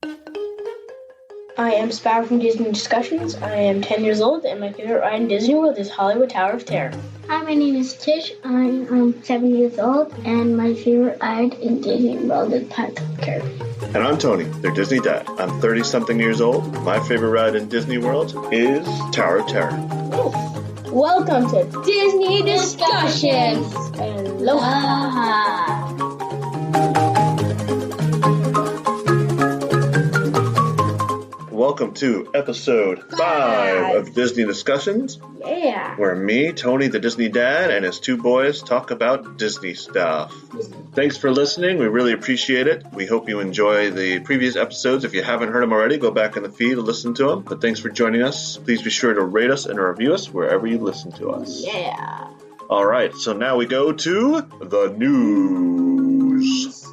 I am Sparrow from Disney Discussions. I am 10 years old, and my favorite ride in Disney World is Hollywood Tower of Terror. Hi, my name is Tish. I'm 7 years old, and my favorite ride in Disney World is Park Hopper. And I'm Tony, their Disney dad. I'm 30-something years old. My favorite ride in Disney World is Tower of Terror. Welcome to Disney Discussions. Aloha. Welcome to episode 5 of Disney Discussions. Yeah. Where me, Tony, the Disney dad, and his 2 boys talk about Disney stuff. Thanks for listening. We really appreciate it. We hope you enjoy the previous episodes. If you haven't heard them already, go back in the feed and listen to them. But thanks for joining us. Please be sure to rate us and review us wherever you listen to us. Yeah. All right, so now we go to the news.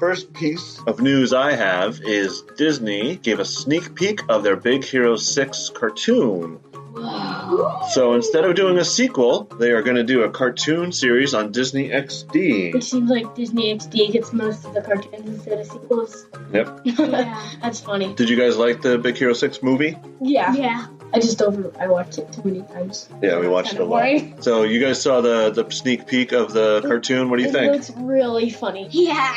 First piece of news I have is Disney gave a sneak peek of their Big Hero 6 cartoon. Wow. So instead of doing a sequel, they are going to do a cartoon series on Disney XD. It seems like Disney XD gets most of the cartoons instead of sequels. Yep. Yeah. That's funny. Did you guys like the Big Hero 6 movie? Yeah. I watched it too many times. Yeah, we watched it a lot. Boring. So you guys saw the sneak peek of the cartoon. What do you think? It looks really funny. Yeah.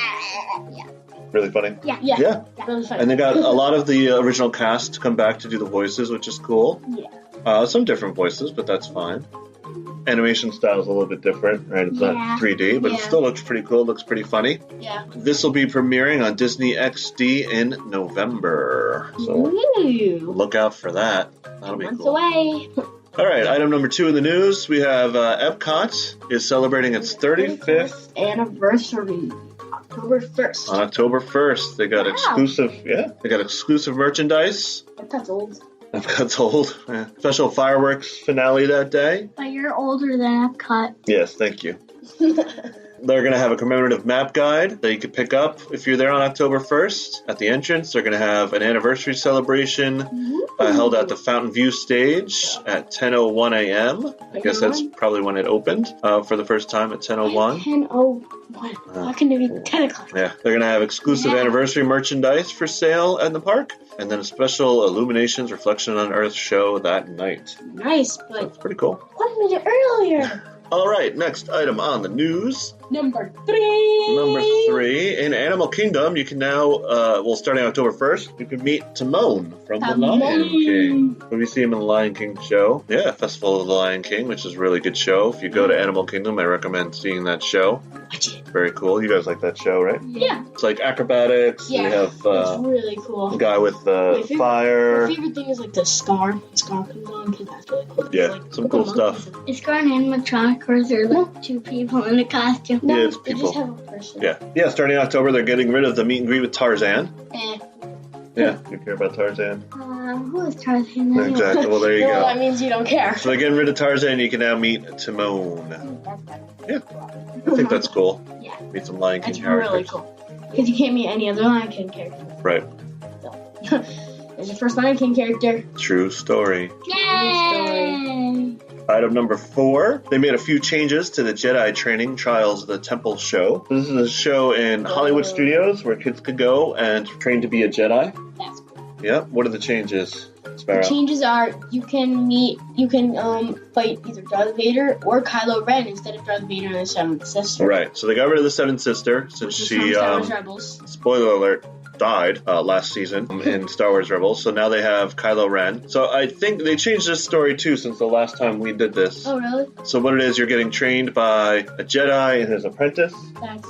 Really funny? Yeah. Yeah. Really funny. And they got a lot of the original cast to come back to do the voices, which is cool. Yeah. Some different voices, but that's fine. Animation style is a little bit different, right? It's not 3D, but it still looks pretty cool. It looks pretty funny. Yeah. This will be premiering on Disney XD in November. So Ooh. look out for that. That'll be Months cool. away. All right, item number 2 in the news. We have Epcot is celebrating its 35th anniversary. October 1st. on October 1st. They got exclusive merchandise. That's old. Epcot's old. Yeah. Special fireworks finale that day. But you're older than Epcot. Yes, thank you. They're going to have a commemorative map guide that you can pick up if you're there on October 1st. At the entrance, they're going to have an anniversary celebration held at the Fountain View stage at 10:01 a.m. I guess that's probably when it opened for the first time at 10:01. 10:01. How can it be 10 o'clock? Yeah, they're going to have exclusive anniversary merchandise for sale at the park, and then a special Illuminations Reflection on Earth show that night. Nice, but That's pretty cool. 1 minute earlier. All right, next item on the news. Number 3. Number 3, in Animal Kingdom, you can now, starting October 1st, you can meet Timon from The Lion King. When we see him in the Lion King show. Yeah, Festival of the Lion King, which is a really good show. If you go to Animal Kingdom, I recommend seeing that show. Watch it. Very cool. You guys like that show, right? Yeah. It's like acrobatics. Yeah. We have it's really cool. the guy with fire. My favorite thing is like the scar. The scar comes on because that's really cool. Yeah, Like, some cool stuff. Is Scar an animatronic or is there like 2 people in a costume? No, Yeah, it's they people. just have a person. Yeah, starting October, they're getting rid of the meet and greet with Tarzan. Yeah, you care about Tarzan? Who is Tarzan? anyway? Exactly. Well, there you Well, go. that means you don't care. So they're getting rid of Tarzan. You can now meet Timon. Yeah, I think that's cool. Yeah. Meet some Lion King That's characters. really cool. Because you can't meet any other Lion King character. Right. There's your first Lion King character. True story. Yay! Item number 4. They made a few changes to the Jedi Training Trials of the Temple show. This is a show in Hollywood Studios where kids could go and train to be a Jedi. That's cool. Yeah. What are the changes, Sparrow? The changes are you can fight either Darth Vader or Kylo Ren instead of Darth Vader and the Seventh Sister. Right. So they got rid of the Seventh Sister since Which is she, from Star Wars Rebels. spoiler alert, died last season in Star Wars Rebels. So now they have Kylo Ren. So I think they changed this story too since the last time we did this. Oh, really? So what it is, you're getting trained by a Jedi and his apprentice. That's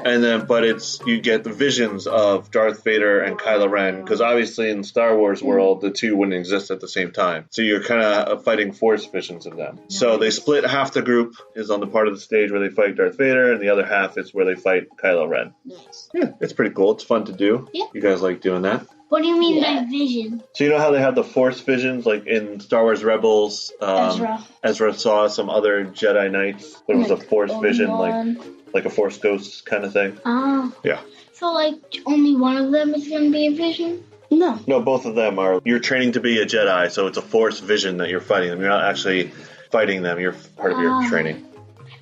And then, but you get the visions of Darth Vader and Kylo Ren, because obviously in Star Wars world, the two wouldn't exist at the same time. So you're kind of fighting Force visions of them. So they split half the group is on the part of the stage where they fight Darth Vader, and the other half is where they fight Kylo Ren. nice. Yeah, it's pretty cool. It's fun to do. Yeah. You guys like doing that? What do you mean Yeah. by vision? So you know how they have the Force visions, like in Star Wars Rebels? Ezra saw some other Jedi Knights. There was a Force vision, like a Force ghost kind of thing. Oh. Yeah. So, like, only one of them is going to be a vision? No. No, both of them are. You're training to be a Jedi, so it's a Force vision that you're fighting them. You're not actually fighting them. You're part of your training.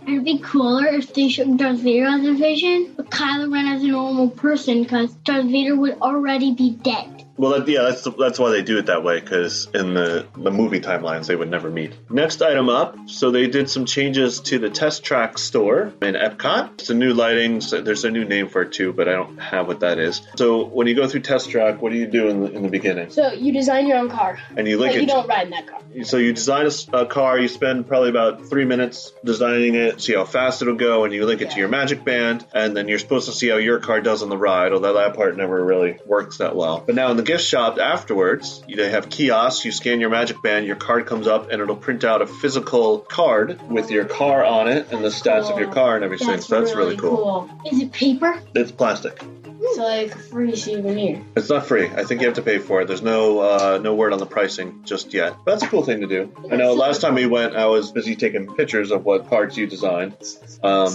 It'd be cooler if they showed Darth Vader as a vision, but Kylo Ren as a normal person, because Darth Vader would already be dead. Well, that's why they do it that way, because in the movie timelines, they would never meet. Next item up, so they did some changes to the Test Track store in Epcot. Some new lighting. So there's a new name for it, too, but I don't have what that is. So when you go through Test Track, what do you do in the beginning? So you design your own car. And you link but it. You don't ride in that car. So you design a car, you spend probably about 3 minutes designing it, see how fast it'll go, and you link it to your Magic Band, and then you're supposed to see how your car does on the ride, although that part never really works that well. But now in the gift shop afterwards, they have kiosks, you scan your Magic Band, your card comes up, and it'll print out a physical card with your car on it and the stats of your car and everything. So that's really cool. Is it paper? It's plastic. It's like a free souvenir. It's not free. I think you have to pay for it. There's no word on the pricing just yet. But that's a cool thing to do. I know last time we went, I was busy taking pictures of what cards you designed. I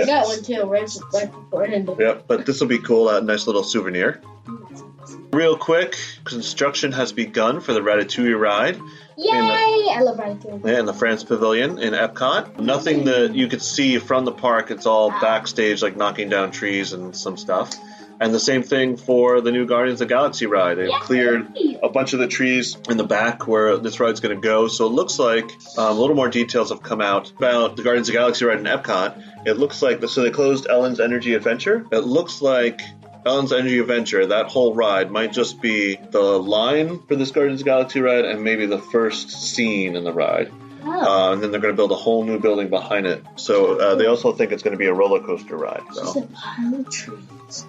got one too, right before it ended. Yep, but this will be cool. A nice little souvenir. Real quick, construction has begun for the Ratatouille ride. Yay! I love Ratatouille. Yeah, in the France Pavilion in Epcot. Nothing that you could see from the park. It's all backstage, like knocking down trees and some stuff. And the same thing for the new Guardians of the Galaxy ride. They've cleared a bunch of the trees in the back where this ride's going to go. So it looks like a little more details have come out about the Guardians of the Galaxy ride in Epcot. It looks like, so they closed Ellen's Energy Adventure. It looks like Ellen's Energy Adventure, that whole ride, might just be the line for this Guardians of the Galaxy ride and maybe the first scene in the ride. And then they're going to build a whole new building behind it. So they also think it's going to be a roller coaster ride. Just a pile of trees.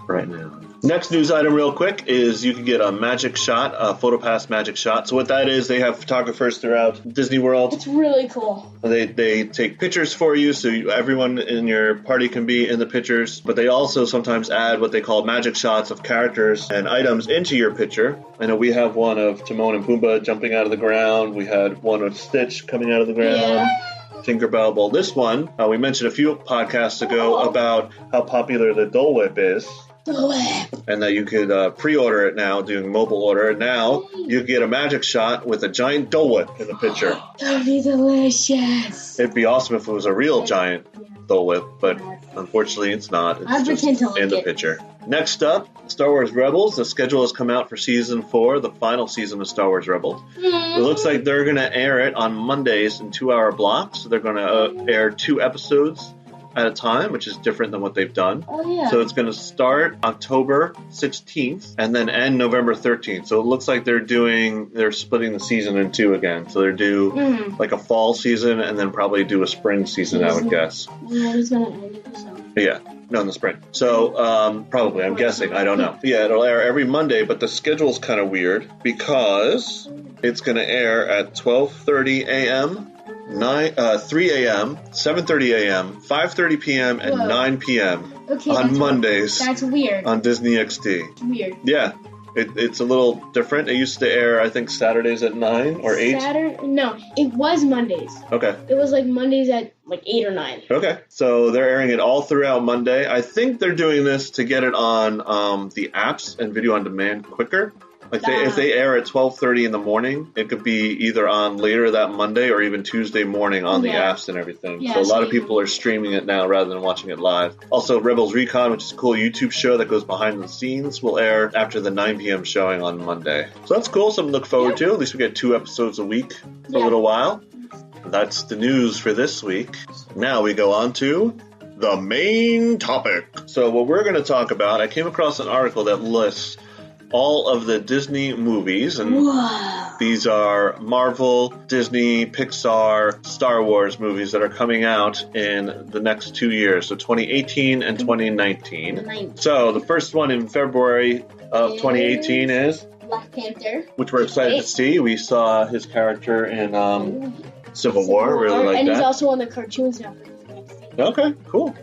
Right now. Next news item real quick is you can get a magic shot, a PhotoPass magic shot. So what that is, they have photographers throughout Disney World. It's really cool. They take pictures for you, so everyone in your party can be in the pictures. But they also sometimes add what they call magic shots of characters and items into your picture. I know we have one of Timon and Pumbaa jumping out of the ground. We had one of Stitch coming out of the ground. Yeah. Tinkerbell. Well, this one, we mentioned a few podcasts ago about how popular the Dole Whip is. And that you could pre-order it now, doing mobile order. And now you get a magic shot with a giant Dole Whip in the picture. That would be delicious. It'd be awesome if it was a real giant Dole Whip, but unfortunately it's not. It's just in the picture. Next up, Star Wars Rebels. The schedule has come out for Season 4, the final season of Star Wars Rebels. It looks like they're going to air it on Mondays in 2-hour blocks. So they're going to air 2 episodes at a time, which is different than what they've done. So it's going to start October 16th and then end November 13th. So it looks like they're splitting the season in 2 again. So they're due like a fall season and then probably do a spring season, I would guess. Yeah. No, in the spring. So, probably, I'm guessing. I don't know. Yeah, it'll air every Monday, but the schedule's kind of weird because it's going to air at 12:30 a.m., 3 a.m., 7:30 a.m., 5:30 p.m., and 9 p.m. on Mondays. That's weird. On Disney XD. It's weird. Yeah. It's a little different. It used to air, I think, Saturdays at 9 or 8. No, it was Mondays. Okay. It was like Mondays at like 8 or 9. Okay. So they're airing it all throughout Monday. I think they're doing this to get it on the apps and video on demand quicker. Like if they air at 12:30 in the morning, it could be either on later that Monday or even Tuesday morning on the apps and everything. So a lot of people are streaming it now rather than watching it live. Also, Rebels Recon, which is a cool YouTube show that goes behind the scenes, will air after the 9 p.m. showing on Monday. So that's cool. Something to look forward to. At least we get 2 episodes a week for a little while. That's the news for this week. Now we go on to the main topic. So what we're going to talk about, I came across an article that lists all of the Disney movies, and these are Marvel, Disney, Pixar, Star Wars movies that are coming out in the next 2 years, so 2018 and 2019. So the first one in February of 2018 is Black Panther, which we're excited to see. We saw his character in Civil War, really like that. And he's also on the cartoons now. Okay, cool.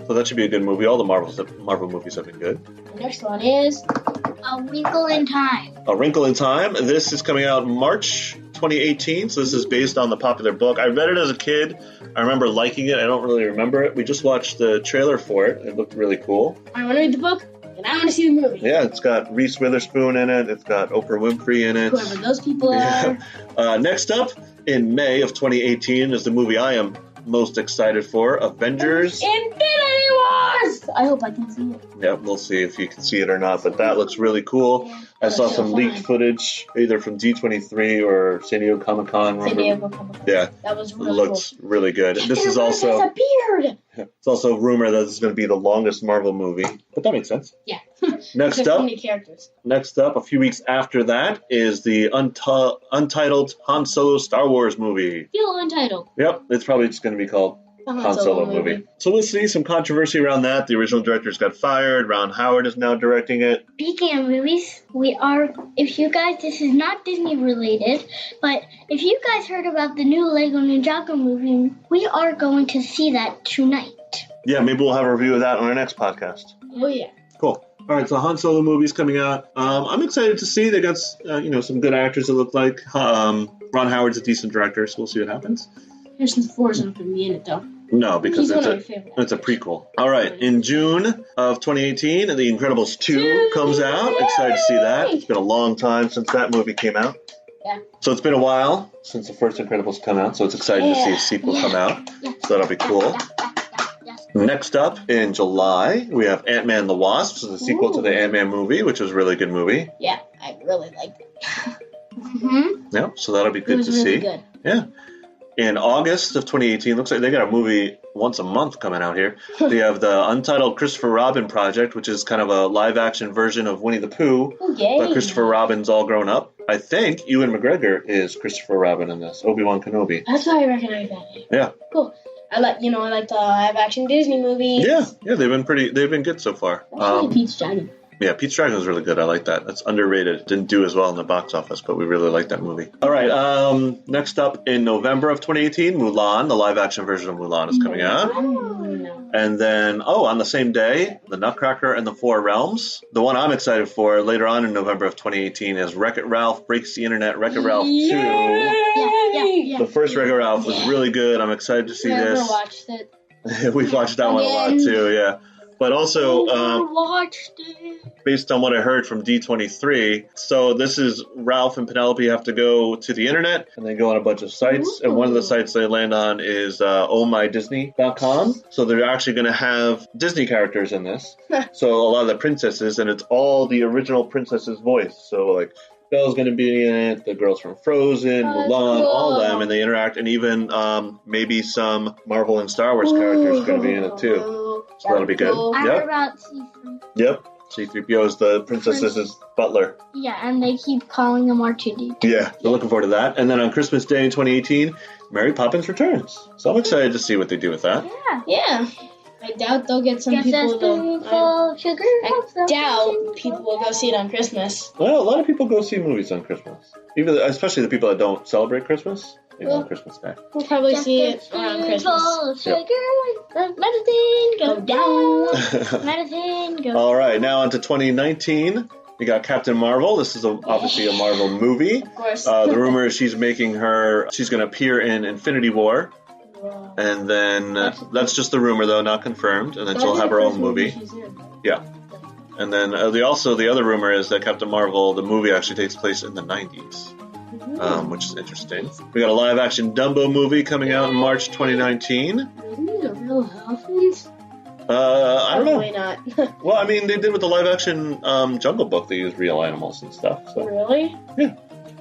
So that should be a good movie. All the Marvel movies have been good. The next one is A Wrinkle in Time. A Wrinkle in Time. This is coming out March 2018, so this is based on the popular book. I read it as a kid. I remember liking it. I don't really remember it. We just watched the trailer for it. It looked really cool. I want to read the book, and I want to see the movie. Yeah, it's got Reese Witherspoon in it. It's got Oprah Winfrey in it. Whoever those people are. Next up, in May of 2018, is the movie I am most excited for, Avengers. Infinity Wars! I hope I can see it. Yeah, we'll see if you can see it or not, but that looks really cool. I saw some leaked footage, either from D23 or San Diego Comic-Con. San Diego Comic-Con. Yeah. That was really Looks really good. This is also... disappeared! It's also a rumor that this is going to be the longest Marvel movie, but that makes sense. Yeah. Next There's up, so many characters. a few weeks after that, is the untitled Han Solo Star Wars movie. Feel untitled. Yep, it's probably just going to be called Han Solo movie. So we'll see some controversy around that. The original directors got fired. Ron Howard is now directing it. Speaking of movies, if you guys, this is not Disney related, but if you guys heard about the new Lego Ninjago movie, we are going to see that tonight. Yeah, maybe we'll have a review of that on our next podcast. Oh, yeah. Cool. All right, so Han Solo movie's coming out. I'm excited to see. They got some good actors. It look like Ron Howard's a decent director, so we'll see what happens. Harrison Ford's not going to be in it, though. No, because He's one of my favorite it's a prequel. All right, in June of 2018, The Incredibles 2 comes out. Excited to see that. It's been a long time since that movie came out. Yeah. So it's been a while since the first Incredibles come out, so it's exciting to see a sequel come out. So that'll be cool. Next up, in July, we have Ant-Man and the Wasp. This is a sequel to the Ant-Man movie, which was a really good movie. Yeah, I really liked it. Yeah, so that'll be good to really see. Good. Yeah. In August of 2018, looks like they got a movie once a month coming out here. They have the Untitled Christopher Robin Project, which is kind of a live-action version of Winnie the Pooh. Yay. But Christopher Robin's all grown up. I think Ewan McGregor is Christopher Robin in this, Obi-Wan Kenobi. That's why I recognize that name. Yeah. Cool. I like the live-action Disney movies. Yeah, they've been good so far. Especially Pete's Dragon. Yeah, Pete's Dragon was really good. I like that. That's underrated. Didn't do as well in the box office, but we really like that movie. All right, next up in November of 2018, Mulan, the live-action version of Mulan is coming out. No. And then, on the same day, The Nutcracker and the Four Realms. The one I'm excited for later on in November of 2018 is Wreck-It Ralph Breaks the Internet, Wreck-It Ralph 2. Yeah. The first Wreck-It Ralph was really good. I'm excited to see this. Never watched it. We've watched that one a lot too, yeah. But also, watched it. based on what I heard from D23, so this is Ralph and Penelope have to go to the internet and they go on a bunch of sites. And one of the sites they land on is ohmydisney.com. So they're actually going to have Disney characters in this. So a lot of the princesses, and it's all the original princess's voice. So like Belle's going to be in it, the girls from Frozen, Mulan, cool. all of them, and they interact, and even maybe some Marvel and Star Wars characters are going to be in it too. So that'll be good. I heard Yep. about C3. Yep. C-3PO is the princess's butler. Yeah, and they keep calling him R2D2. Yeah, so looking forward to that. And then on Christmas Day in 2018, Mary Poppins returns. So I'm excited to see what they do with that. Yeah. I doubt they'll get some Guess that's people full of sugar. I doubt people will go see it on Christmas. Well, a lot of people go see movies on Christmas, especially the people that don't celebrate Christmas. They go on Christmas Day. We'll probably see it around Christmas. Medicine, go down. Medicine, go All right, now on to 2019. We got Captain Marvel. This is obviously a Marvel movie. Of course. The rumor is she's going to appear in Infinity War. And then that's just the rumor, though, not confirmed. And then she'll have her own movie. Yeah. And then the other rumor is that Captain Marvel, the movie, actually takes place in the 90s, which is interesting. We got a live-action Dumbo movie coming out in March 2019. Really? The real dolphins? I don't know. Probably not. Well, I mean, they did with the live-action Jungle Book. They used real animals and stuff. So. Really? Yeah.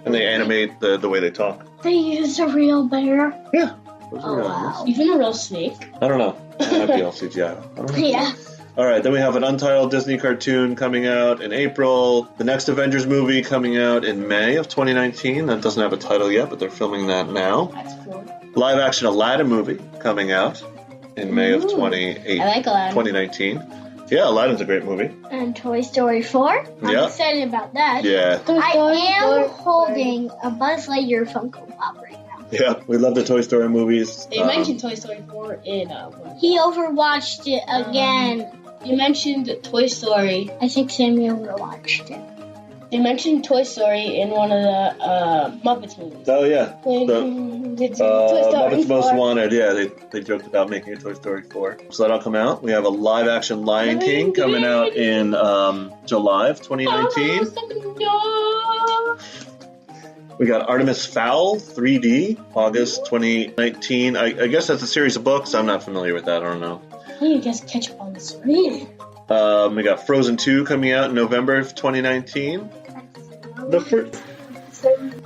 And they animate the way they talk. They used a real bear. Yeah. Those are real animals. Even a real snake? I don't know. It might be all CGI. I don't know. Yeah. All right, then we have an untitled Disney cartoon coming out in April. The next Avengers movie coming out in May of 2019. That doesn't have a title yet, but they're filming that now. That's cool. Live action Aladdin movie coming out in May of I like Aladdin. 2019. Yeah, Aladdin's a great movie. And Toy Story 4. I'm Yeah. excited about that. Yeah, I am holding a Buzz Lightyear Funko Pop right now. yeah, we love the Toy Story movies. They mentioned Toy Story 4 in He overwatched it again. You mentioned Toy Story. I think Sammy overwatched it. They mentioned Toy Story in one of the Muppets movies. Oh yeah, When the it's Toy Story Muppets Most 4. Wanted. Yeah, they joked about making a Toy Story 4. So that'll come out. We have a live action Lion King coming out in July of 2019. We got Artemis Fowl 3D, August 2019. I guess that's a series of books. I'm not familiar with that. I don't know. I need to just catch up on this reading. We got Frozen 2 coming out in November of 2019. The first...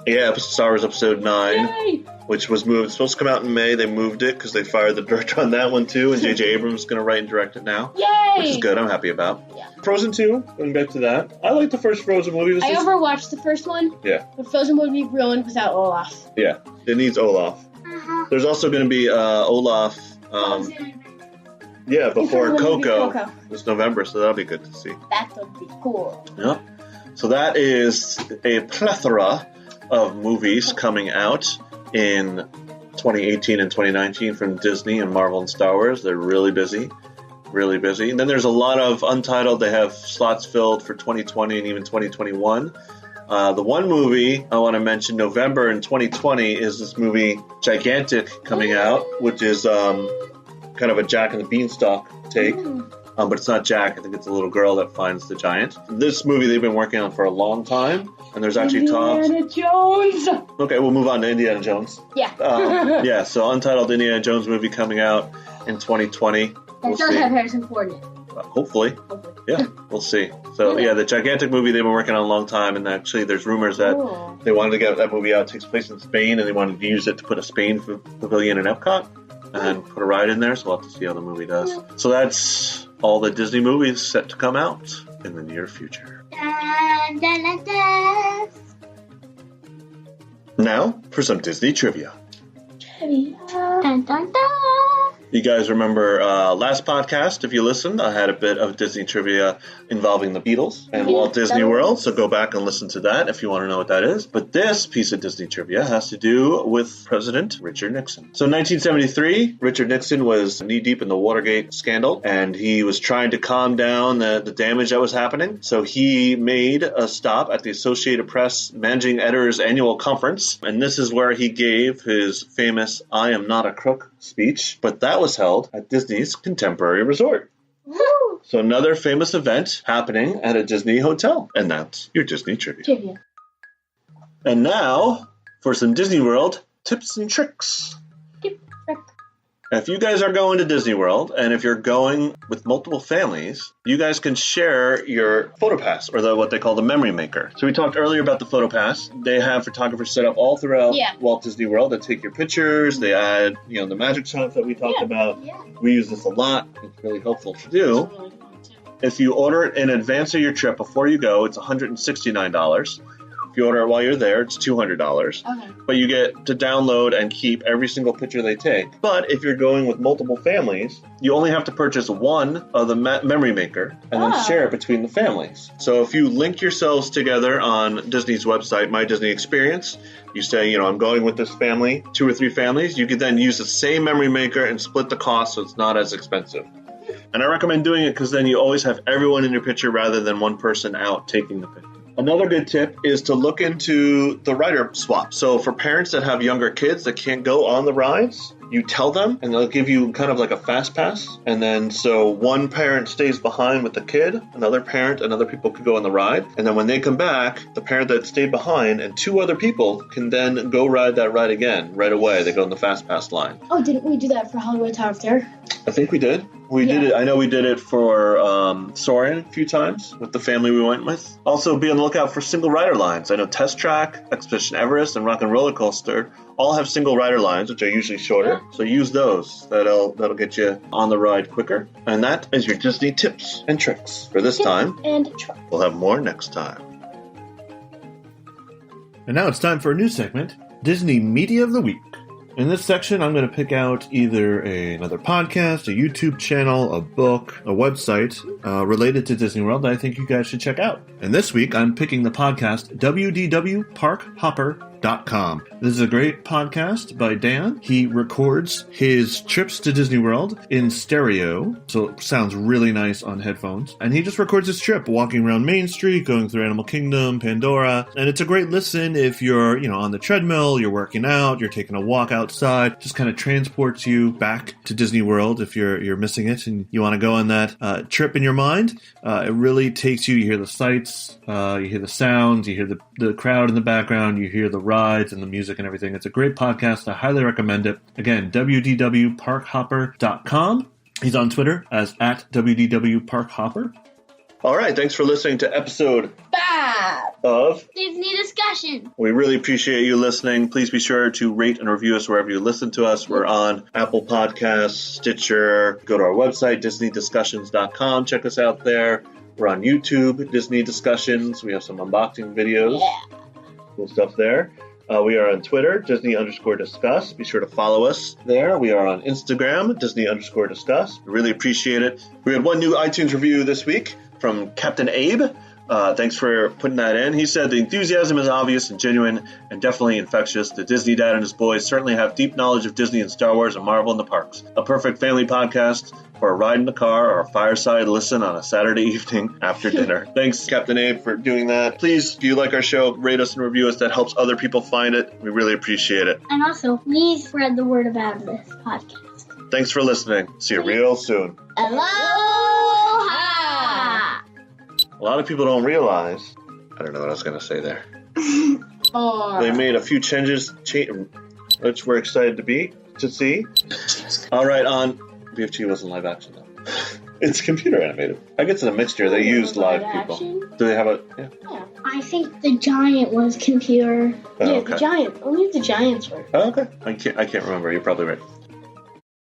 Yeah, Star Wars Episode 9, Yay! which was supposed to come out in May. They moved it because they fired the director on that one too, and J.J. Abrams is going to write and direct it now. Yay! Which is good. I'm happy about. Yeah. Frozen 2, going back to that. I like the first Frozen movie. I overwatched the first one. Yeah. The Frozen would be ruined without Olaf. Yeah, it needs Olaf. There's also going to be Olaf. Yeah, before Coco. It's November, so that'll be good to see. That would be cool. Yep. So that is a plethora of movies coming out in 2018 and 2019 from Disney and Marvel and Star Wars. They're really busy. Really busy. And then there's a lot of untitled. They have slots filled for 2020 and even 2021. The one movie I want to mention, November in 2020, is this movie Gigantic coming out, which is kind of a Jack and the Beanstalk take. But it's not Jack. I think it's a little girl that finds the giant. This movie they've been working on for a long time, and there's actually talks. Indiana Jones! Okay, we'll move on to Indiana Jones. Yeah. Yeah, so untitled Indiana Jones movie coming out in 2020. That does have Harrison Ford in it. Hopefully. Yeah, we'll see. So, yeah, the Gigantic movie they've been working on a long time, and actually there's rumors that they wanted to get that movie out. It takes place in Spain, and they wanted to use it to put a Spain pavilion in Epcot and put a ride in there, so we'll have to see how the movie does. So that's all the Disney movies set to come out in the near future. Dun, dun, dun, dun. Now for some Disney trivia. Dun, dun, dun. You guys remember last podcast, if you listened, I had a bit of Disney trivia involving the Beatles and Walt Disney World, so go back and listen to that if you want to know what that is. But this piece of Disney trivia has to do with President Richard Nixon. So in 1973, Richard Nixon was knee-deep in the Watergate scandal, and he was trying to calm down the damage that was happening. So he made a stop at the Associated Press Managing Editors Annual Conference, and this is where he gave his famous "I am not a crook" speech, but that was held at Disney's Contemporary Resort. Woo. So another famous event happening at a Disney hotel. And that's your Disney trivia. And now for some Disney World tips and tricks. If you guys are going to Disney World, and if you're going with multiple families, you guys can share your PhotoPass, or what they call the Memory Maker. So we talked earlier about the PhotoPass. They have photographers set up all throughout Walt Disney World that take your pictures. They add, the magic shots that we talked about. Yeah. We use this a lot. It's really helpful to do. If you order it in advance of your trip before you go, it's $169. If you order it while you're there, it's $200. Okay. But you get to download and keep every single picture they take. But if you're going with multiple families, you only have to purchase one of the Memory Maker and then share it between the families. So if you link yourselves together on Disney's website, My Disney Experience, you say, I'm going with this family, 2 or 3 families, you could then use the same Memory Maker and split the cost so it's not as expensive. And I recommend doing it because then you always have everyone in your picture rather than one person out taking the picture. Another good tip is to look into the rider swap. So for parents that have younger kids that can't go on the rides, you tell them and they'll give you kind of like a fast pass. And then so one parent stays behind with the kid, another parent and other people could go on the ride. And then when they come back, the parent that stayed behind and 2 other people can then go ride that ride again right away. They go in the fast pass line. Oh, didn't we do that for Hollywood Tower of Terror? I think we did. We did it. I know we did it for Soarin' a few times with the family we went with. Also, be on the lookout for single rider lines. I know Test Track, Expedition Everest, and Rock and Roller Coaster all have single rider lines, which are usually shorter. So use those. That'll get you on the ride quicker. And that is your Disney tips and tricks for this time. And tricks. We'll have more next time. And now it's time for a new segment, Disney Media of the Week. In this section, I'm going to pick out either another podcast, a YouTube channel, a book, a website related to Disney World that I think you guys should check out. And this week, I'm picking the podcast WDW Park Hopper. .com. This is a great podcast by Dan. He records his trips to Disney World in stereo, so it sounds really nice on headphones. And he just records his trip, walking around Main Street, going through Animal Kingdom, Pandora. And it's a great listen if you're, on the treadmill, you're working out, you're taking a walk outside. Just kind of transports you back to Disney World if you're missing it and you want to go on that trip in your mind. It really takes you hear the sights, you hear the sounds, you hear the crowd in the background. You hear the rides and the music and everything. It's a great podcast. I highly recommend it. Again, WDWParkHopper.com. He's on Twitter as @WDW Park Hopper. All right, thanks for listening to episode 5 of Disney Discussion. We really appreciate you listening. Please be sure to rate and review us wherever you listen to us. We're on Apple Podcasts, Stitcher. Go to our website, DisneyDiscussions.com. Check us out there. We're on YouTube, Disney Discussions. We have some unboxing videos. Yeah. Cool stuff there. We are on Twitter, Disney_Discuss. Be sure to follow us there. We are on Instagram, Disney_Discuss. We really appreciate it. We had one new iTunes review this week from Captain Abe. Thanks for putting that in. He said, the enthusiasm is obvious and genuine and definitely infectious. The Disney Dad and his boys certainly have deep knowledge of Disney and Star Wars and Marvel in the parks. A perfect family podcast for a ride in the car or a fireside listen on a Saturday evening after dinner. Thanks, Captain Abe, for doing that. Please, if you like our show, rate us and review us. that helps other people find it. We really appreciate it. And also, please spread the word about this podcast. Thanks for listening. See you real soon. Aloha! A lot of people don't realize, I don't know what I was going to say there. They made a few changes, which we're excited to see. All right, on BFG wasn't live action though. It's computer animated. I guess it's a mixture. They used live people. Do they have a? Yeah. I think the giant was computer. The giant. Only the giants were. Oh, okay. I can't remember. You're probably right.